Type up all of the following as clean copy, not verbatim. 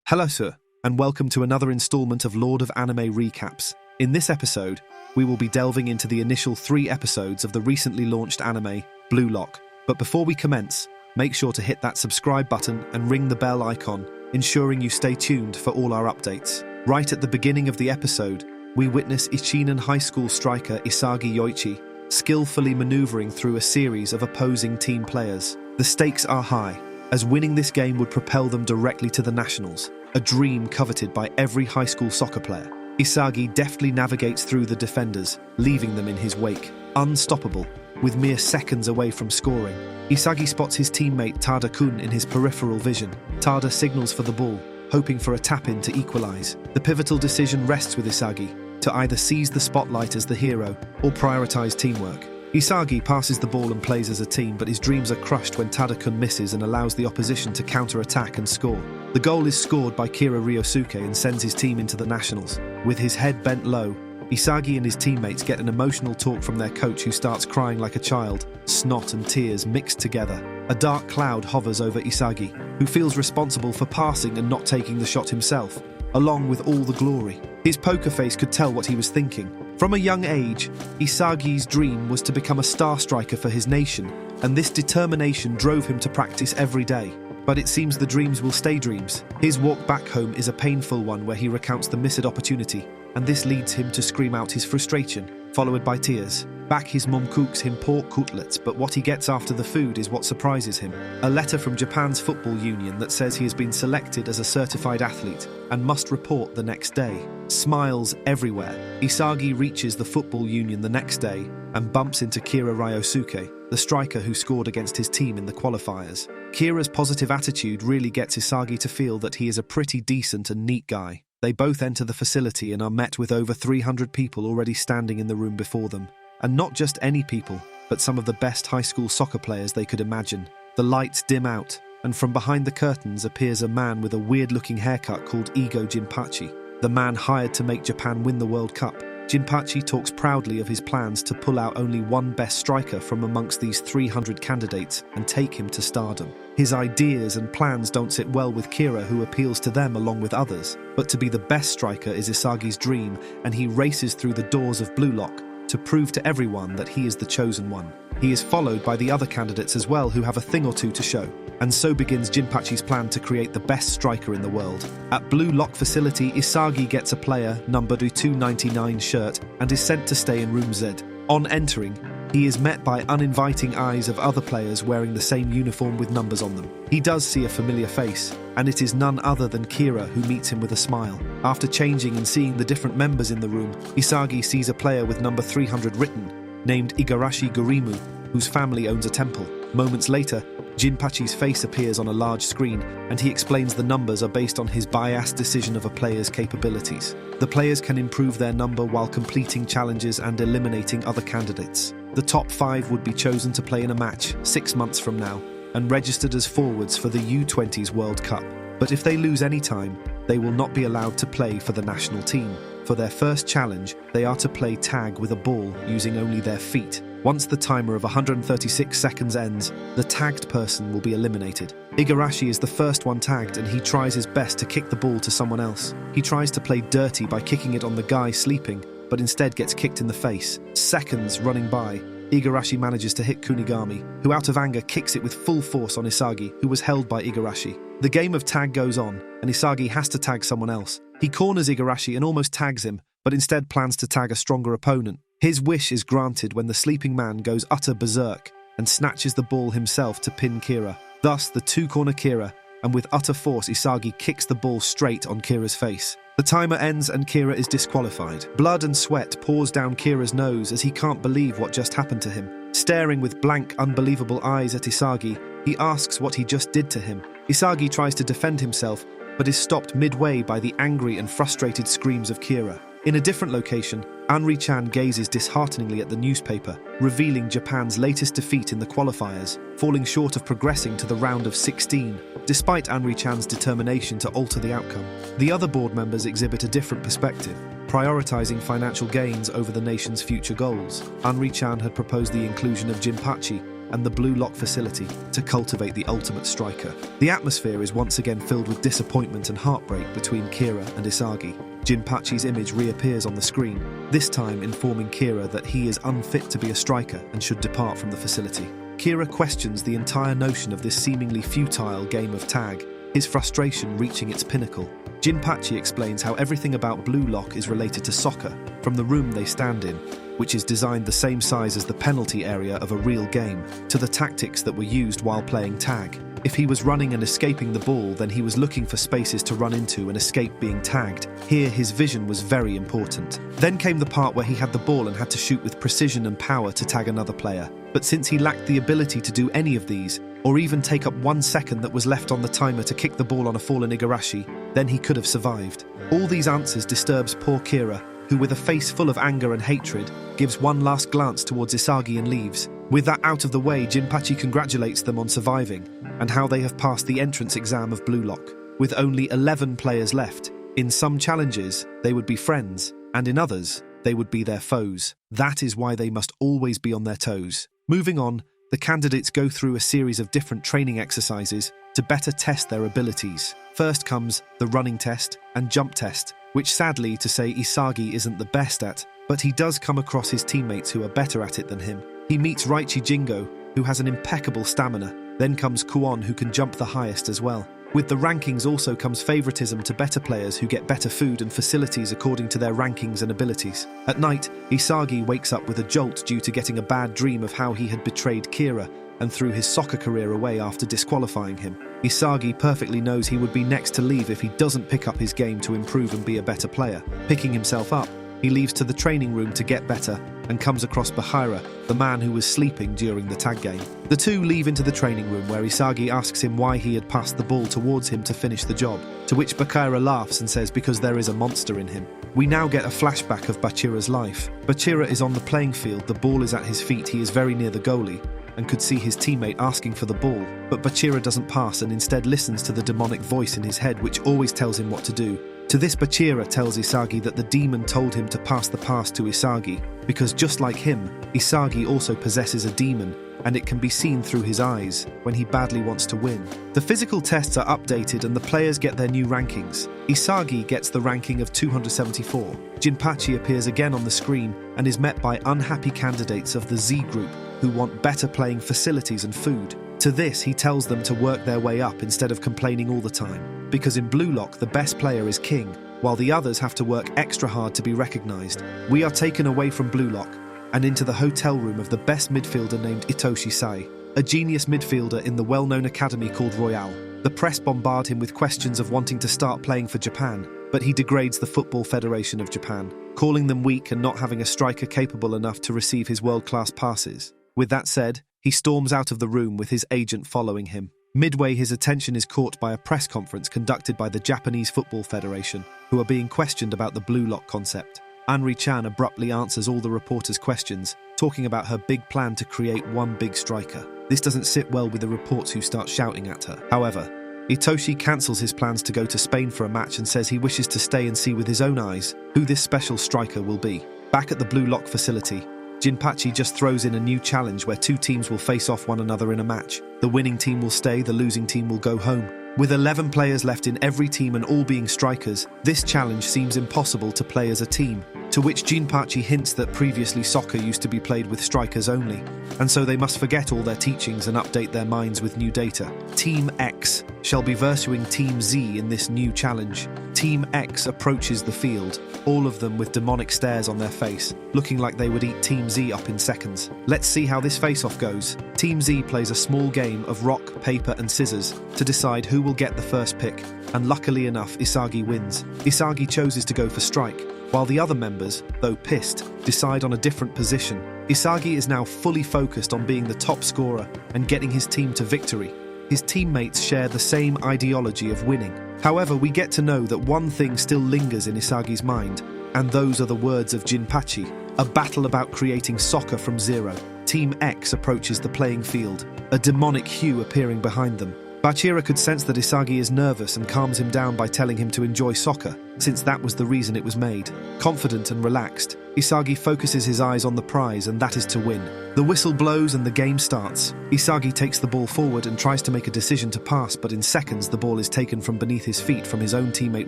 Hello, sir, and welcome to another installment of Lord of Anime Recaps. In this episode, we will be delving into the initial 3 episodes of the recently launched anime, Blue Lock. But before we commence, make sure to hit that subscribe button and ring the bell icon, ensuring you stay tuned for all our updates. Right at the beginning of the episode, we witness Ichinan High School striker Isagi Yoichi skillfully maneuvering through a series of opposing team players. The stakes are high, as winning this game would propel them directly to the Nationals, a dream coveted by every high school soccer player. Isagi deftly navigates through the defenders, leaving them in his wake, unstoppable, with mere seconds away from scoring. Isagi spots his teammate Tada-kun in his peripheral vision. Tada signals for the ball, hoping for a tap-in to equalize. The pivotal decision rests with Isagi, to either seize the spotlight as the hero or prioritize teamwork. Isagi passes the ball and plays as a team, but his dreams are crushed when Tada-kun misses and allows the opposition to counter-attack and score. The goal is scored by Kira Ryosuke and sends his team into the Nationals. With his head bent low, Isagi and his teammates get an emotional talk from their coach, who starts crying like a child, snot and tears mixed together. A dark cloud hovers over Isagi, who feels responsible for passing and not taking the shot himself, along with all the glory. His poker face could tell what he was thinking. From a young age, Isagi's dream was to become a star striker for his nation, and this determination drove him to practice every day. But it seems the dreams will stay dreams. His walk back home is a painful one, where he recounts the missed opportunity, and this leads him to scream out his frustration, followed by tears. Back, his mum cooks him pork cutlets, but what he gets after the food is what surprises him. A letter from Japan's football union that says he has been selected as a certified athlete and must report the next day. Smiles everywhere. Isagi reaches the football union the next day and bumps into Kira Ryosuke, the striker who scored against his team in the qualifiers. Kira's positive attitude really gets Isagi to feel that he is a pretty decent and neat guy. They both enter the facility and are met with over 300 people already standing in the room before them. And not just any people, but some of the best high school soccer players they could imagine. The lights dim out, and from behind the curtains appears a man with a weird-looking haircut called Ego Jinpachi, the man hired to make Japan win the World Cup. Jinpachi talks proudly of his plans to pull out only one best striker from amongst these 300 candidates and take him to stardom. His ideas and plans don't sit well with Kira, who appeals to them along with others. But to be the best striker is Isagi's dream, and he races through the doors of Blue Lock to prove to everyone that he is the chosen one. He is followed by the other candidates as well, who have a thing or two to show. And so begins Jinpachi's plan to create the best striker in the world. At Blue Lock facility, Isagi gets a player numbered 299 shirt and is sent to stay in room Z. On entering, he is met by uninviting eyes of other players wearing the same uniform with numbers on them. He does see a familiar face, and it is none other than Kira, who meets him with a smile. After changing and seeing the different members in the room, Isagi sees a player with number 300 written, named Igarashi Gurimu, whose family owns a temple. Moments later, Jinpachi's face appears on a large screen, and he explains the numbers are based on his biased decision of a player's capabilities. The players can improve their number while completing challenges and eliminating other candidates. The top 5 would be chosen to play in a match 6 months from now and registered as forwards for the U20's World Cup. But if they lose any time, they will not be allowed to play for the national team. For their first challenge, they are to play tag with a ball using only their feet. Once the timer of 136 seconds ends, the tagged person will be eliminated. Igarashi is the first one tagged, and he tries his best to kick the ball to someone else. He tries to play dirty by kicking it on the guy sleeping, but instead gets kicked in the face. Seconds running by, Igarashi manages to hit Kunigami, who out of anger kicks it with full force on Isagi, who was held by Igarashi. The game of tag goes on, and Isagi has to tag someone else. He corners Igarashi and almost tags him, but instead plans to tag a stronger opponent. His wish is granted when the sleeping man goes utter berserk and snatches the ball himself to pin Kira. Thus, the two-corner Kira, and with utter force, Isagi kicks the ball straight on Kira's face. The timer ends and Kira is disqualified. Blood and sweat pours down Kira's nose as he can't believe what just happened to him. Staring with blank, unbelievable eyes at Isagi, he asks what he just did to him. Isagi tries to defend himself, but is stopped midway by the angry and frustrated screams of Kira. In a different location, Anri-chan gazes dishearteningly at the newspaper, revealing Japan's latest defeat in the qualifiers, falling short of progressing to the round of 16, despite Anri-chan's determination to alter the outcome. The other board members exhibit a different perspective, prioritizing financial gains over the nation's future goals. Anri-chan had proposed the inclusion of Jinpachi, and the Blue Lock facility to cultivate the ultimate striker. The atmosphere is once again filled with disappointment and heartbreak between Kira and Isagi. Jinpachi's image reappears on the screen, this time informing Kira that he is unfit to be a striker and should depart from the facility. Kira questions the entire notion of this seemingly futile game of tag, his frustration reaching its pinnacle. Jinpachi explains how everything about Blue Lock is related to soccer, from the room they stand in, which is designed the same size as the penalty area of a real game, to the tactics that were used while playing tag. If he was running and escaping the ball, then he was looking for spaces to run into and escape being tagged. Here, his vision was very important. Then came the part where he had the ball and had to shoot with precision and power to tag another player. But since he lacked the ability to do any of these, or even take up 1 second that was left on the timer to kick the ball on a fallen Igarashi, then he could have survived. All these answers disturbs poor Kira, who with a face full of anger and hatred, gives one last glance towards Isagi and leaves. With that out of the way, Jinpachi congratulates them on surviving, and how they have passed the entrance exam of Blue Lock, with only 11 players left. In some challenges, they would be friends, and in others, they would be their foes. That is why they must always be on their toes. Moving on, the candidates go through a series of different training exercises to better test their abilities. First comes the running test and jump test, which sadly to say Isagi isn't the best at, but he does come across his teammates who are better at it than him. He meets Yoichi Jingo, who has an impeccable stamina. Then comes Kuon, who can jump the highest as well. With the rankings also comes favoritism to better players who get better food and facilities according to their rankings and abilities. At night, Isagi wakes up with a jolt due to getting a bad dream of how he had betrayed Kira and threw his soccer career away after disqualifying him. Isagi perfectly knows he would be next to leave if he doesn't pick up his game to improve and be a better player. Picking himself up, he leaves to the training room to get better and comes across Bahira, the man who was sleeping during the tag game. The two leave into the training room where Isagi asks him why he had passed the ball towards him to finish the job, to which Bahira laughs and says because there is a monster in him. We now get a flashback of Bachira's life. Bachira is on the playing field, the ball is at his feet, he is very near the goalie, and could see his teammate asking for the ball, but Bachira doesn't pass and instead listens to the demonic voice in his head which always tells him what to do. To this, Bachira tells Isagi that the demon told him to pass the pass to Isagi, because just like him, Isagi also possesses a demon, and it can be seen through his eyes when he badly wants to win. The physical tests are updated and the players get their new rankings. Isagi gets the ranking of 274. Jinpachi appears again on the screen and is met by unhappy candidates of the Z group who want better playing facilities and food. To this, he tells them to work their way up instead of complaining all the time, because in Blue Lock the best player is king, while the others have to work extra hard to be recognized. We are taken away from Blue Lock and into the hotel room of the best midfielder named Itoshi Sai, a genius midfielder in the well-known academy called Royale. The press bombard him with questions of wanting to start playing for Japan, but he degrades the Football Federation of Japan, calling them weak and not having a striker capable enough to receive his world-class passes. With that said, he storms out of the room with his agent following him. Midway, his attention is caught by a press conference conducted by the Japanese Football Federation, who are being questioned about the Blue Lock concept. Anri-chan abruptly answers all the reporters' questions, talking about her big plan to create one big striker. This doesn't sit well with the reports who start shouting at her. However, Itoshi cancels his plans to go to Spain for a match and says he wishes to stay and see with his own eyes who this special striker will be. Back at the Blue Lock facility, Jinpachi just throws in a new challenge where two teams will face off one another in a match. The winning team will stay, the losing team will go home. With 11 players left in every team and all being strikers, this challenge seems impossible to play as a team, to which Jinpachi hints that previously soccer used to be played with strikers only, and so they must forget all their teachings and update their minds with new data. Team X shall be versuing Team Z in this new challenge. Team X approaches the field, all of them with demonic stares on their face, looking like they would eat Team Z up in seconds. Let's see how this face-off goes. Team Z plays a small game of rock, paper and scissors to decide who will get the first pick, and luckily enough, Isagi wins. Isagi chooses to go for strike, while the other members, though pissed, decide on a different position. Isagi is now fully focused on being the top scorer and getting his team to victory. His teammates share the same ideology of winning. However, we get to know that one thing still lingers in Isagi's mind, and those are the words of Jinpachi, a battle about creating soccer from zero. Team X approaches the playing field, a demonic hue appearing behind them. Bachira could sense that Isagi is nervous and calms him down by telling him to enjoy soccer, since that was the reason it was made. Confident and relaxed, Isagi focuses his eyes on the prize, and that is to win. The whistle blows and the game starts. Isagi takes the ball forward and tries to make a decision to pass, but in seconds the ball is taken from beneath his feet from his own teammate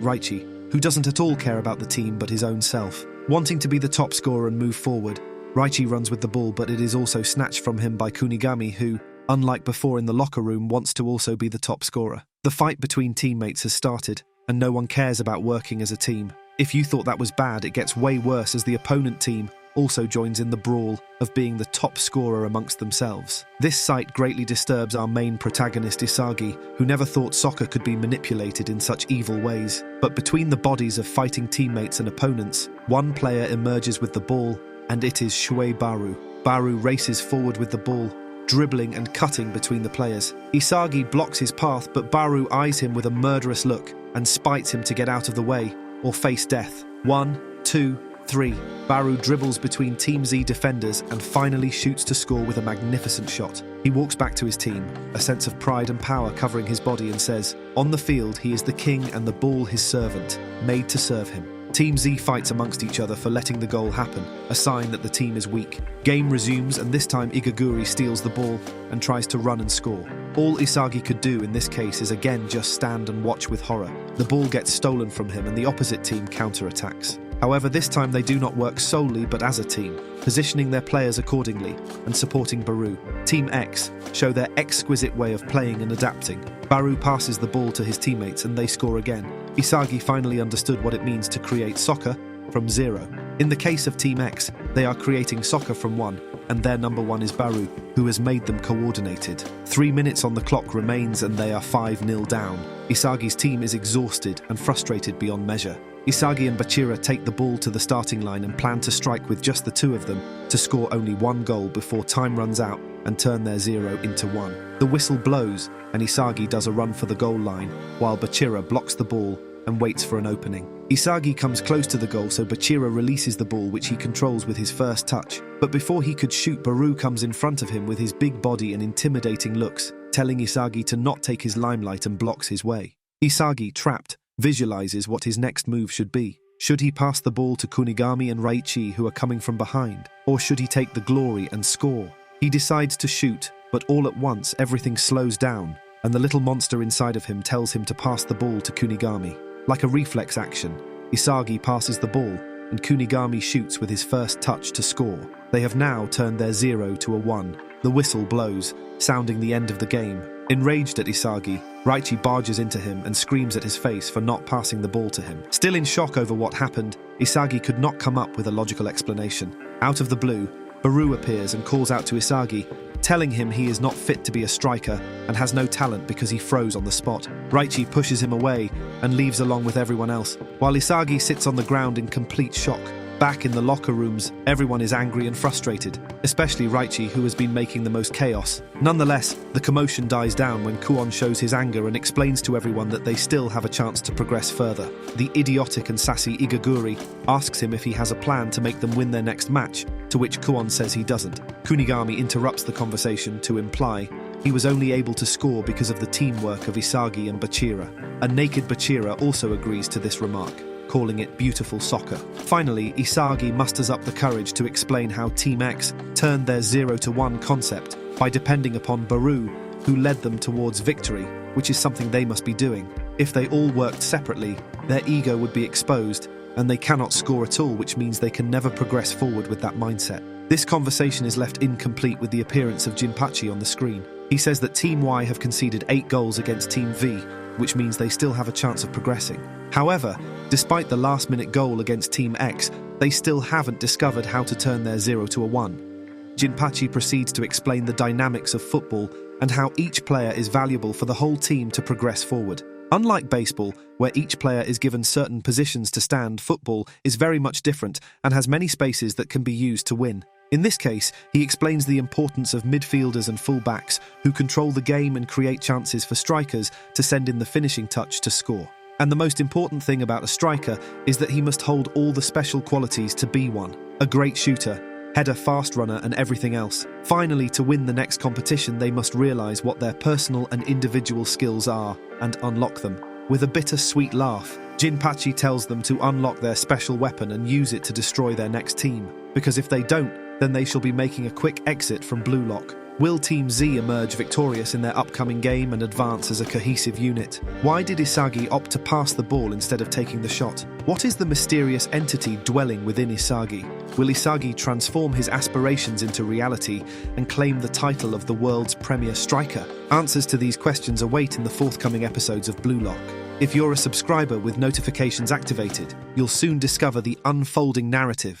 Yoichi, who doesn't at all care about the team but his own self. Wanting to be the top scorer and move forward, Yoichi runs with the ball, but it is also snatched from him by Kunigami, who, unlike before in the locker room, wants to also be the top scorer. The fight between teammates has started, and no one cares about working as a team. If you thought that was bad, it gets way worse as the opponent team also joins in the brawl of being the top scorer amongst themselves. This sight greatly disturbs our main protagonist Isagi, who never thought soccer could be manipulated in such evil ways. But between the bodies of fighting teammates and opponents, one player emerges with the ball, and it is Shuei Baru. Baru races forward with the ball, dribbling and cutting between the players. Isagi blocks his path, but Baru eyes him with a murderous look and spites him to get out of the way or face death. 1, 2, 3. Baru dribbles between Team Z defenders and finally shoots to score with a magnificent shot. He walks back to his team, a sense of pride and power covering his body, and says, on the field he is the king and the ball his servant, made to serve him. Team Z fights amongst each other for letting the goal happen, a sign that the team is weak. Game resumes, and this time Igaguri steals the ball and tries to run and score. All Isagi could do in this case is again just stand and watch with horror. The ball gets stolen from him and the opposite team counterattacks. However, this time they do not work solely but as a team, positioning their players accordingly and supporting Baru. Team X show their exquisite way of playing and adapting. Baru passes the ball to his teammates and they score again. Isagi finally understood what it means to create soccer from zero. In the case of Team X, they are creating soccer from one, and their number one is Baru, who has made them coordinated. 3 minutes on the clock remains and they are 5-0 down. Isagi's team is exhausted and frustrated beyond measure. Isagi and Bachira take the ball to the starting line and plan to strike with just the two of them to score only one goal before time runs out and turn their 0 into 1. The whistle blows and Isagi does a run for the goal line while Bachira blocks the ball and waits for an opening. Isagi comes close to the goal, so Bachira releases the ball, which he controls with his first touch. But before he could shoot, Baru comes in front of him with his big body and intimidating looks, telling Isagi to not take his limelight and blocks his way. Isagi, trapped, visualizes what his next move should be. Should he pass the ball to Kunigami and Yoichi, who are coming from behind? Or should he take the glory and score? He decides to shoot, but all at once everything slows down, and the little monster inside of him tells him to pass the ball to Kunigami. Like a reflex action, Isagi passes the ball, and Kunigami shoots with his first touch to score. They have now turned their 0 to a 1. The whistle blows, sounding the end of the game. Enraged at Isagi, Yoichi barges into him and screams at his face for not passing the ball to him. Still in shock over what happened, Isagi could not come up with a logical explanation. Out of the blue, Baru appears and calls out to Isagi, telling him he is not fit to be a striker and has no talent because he froze on the spot. Yoichi pushes him away and leaves along with everyone else, while Isagi sits on the ground in complete shock. Back in the locker rooms, everyone is angry and frustrated, especially Yoichi, who has been making the most chaos. Nonetheless, the commotion dies down when Kuon shows his anger and explains to everyone that they still have a chance to progress further. The idiotic and sassy Igaguri asks him if he has a plan to make them win their next match, to which Kuon says he doesn't. Kunigami interrupts the conversation to imply he was only able to score because of the teamwork of Isagi and Bachira. A naked Bachira also agrees to this remark, calling it beautiful soccer. Finally, Isagi musters up the courage to explain how Team X turned their 0 to 1 concept by depending upon Baru, who led them towards victory, which is something they must be doing. If they all worked separately, their ego would be exposed, and they cannot score at all, which means they can never progress forward with that mindset. This conversation is left incomplete with the appearance of Jinpachi on the screen. He says that Team Y have conceded 8 goals against Team V, which means they still have a chance of progressing. However, despite the last-minute goal against Team X, they still haven't discovered how to turn their 0 to a 1. Jinpachi proceeds to explain the dynamics of football and how each player is valuable for the whole team to progress forward. Unlike baseball, where each player is given certain positions to stand, football is very much different and has many spaces that can be used to win. In this case, he explains the importance of midfielders and fullbacks who control the game and create chances for strikers to send in the finishing touch to score. And the most important thing about a striker is that he must hold all the special qualities to be one: a great shooter, header, fast runner, and everything else. Finally, to win the next competition, they must realize what their personal and individual skills are and unlock them. With a bittersweet laugh, Jinpachi tells them to unlock their special weapon and use it to destroy their next team, because if they don't, then they shall be making a quick exit from Blue Lock. Will Team Z emerge victorious in their upcoming game and advance as a cohesive unit? Why did Isagi opt to pass the ball instead of taking the shot? What is the mysterious entity dwelling within Isagi? Will Isagi transform his aspirations into reality and claim the title of the world's premier striker? Answers to these questions await in the forthcoming episodes of Blue Lock. If you're a subscriber with notifications activated, you'll soon discover the unfolding narrative